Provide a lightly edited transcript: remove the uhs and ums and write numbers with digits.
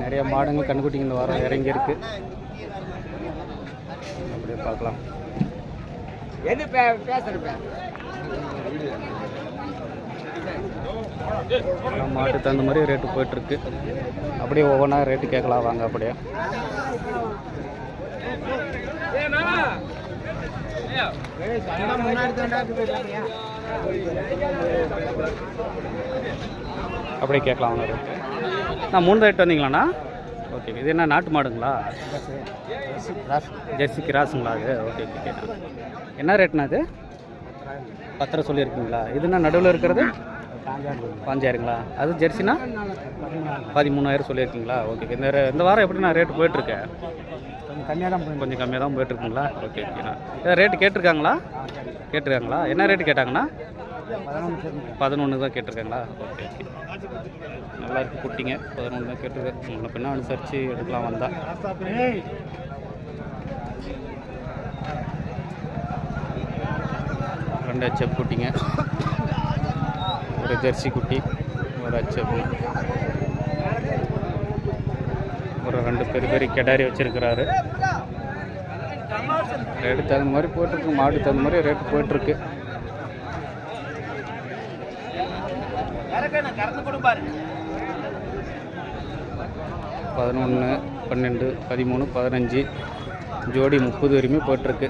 நிறைய மாடுங்க கண்ணுக்குட்டிங்க இந்த வாரம் இறங்கி இருக்கு. அப்படியே பார்க்கலாம். மாட்டுக்கு தகுந்த மாதிரி ரேட்டு போயிட்டுருக்கு. அப்படியே ஒவ்வொன்றா ரேட்டு கேட்கலாம் வாங்க. அப்படியே அப்படியே கேட்கலாம் வாங்க. நான் 3 ரேட்டு வந்தீங்களாண்ணா? ஓகே. இது என்ன நாட்டு மாடுங்களா? ஜெர்சி கிராஸுங்களா அது? Okay okay. என்ன ரேட்னா அது? 10 சொல்லியிருக்கீங்களா? இதுனா நடுவில் இருக்கிறது 5000ங்களா? அது ஜெர்சினா 13,000 சொல்லியிருக்கீங்களா? ஓகே. இந்த வாரம் எப்படிண்ணா ரேட்டு போயிட்டுருக்கேன்? கொஞ்சம் கம்மியாக தான் போயிட்டுருக்குங்களா? ஓகே ஓகேண்ணா. ஏதாவது ரேட்டு கேட்டிருக்காங்களா? என்ன ரேட்டு கேட்டாங்கண்ணா? 11 தான் கேட்டிருக்காங்களா? Okay okay. நல்லா இருக்குது குட்டிங்க. 11 தான் கேட்டிருக்கு. உங்களை பின்னா அனுசரித்து எடுக்கலாம் வந்தால். ரெண்டு ஹெச்எப் குட்டிங்க, ஒரு ஜெர்சி குட்டி, ஒரு ஹெச்எப், ஒரு 2 பெரிய கெடாரி வச்சுருக்கிறாரு. ரேட்டு தகுந்த மாதிரி போயிட்டுருக்கு. மாடு தகுந்த மாதிரி ரேட்டு போயிட்டுருக்கு. 11, 12, 13, 15 ஜோடி 30 வரையுமே போயிட்டுருக்கு.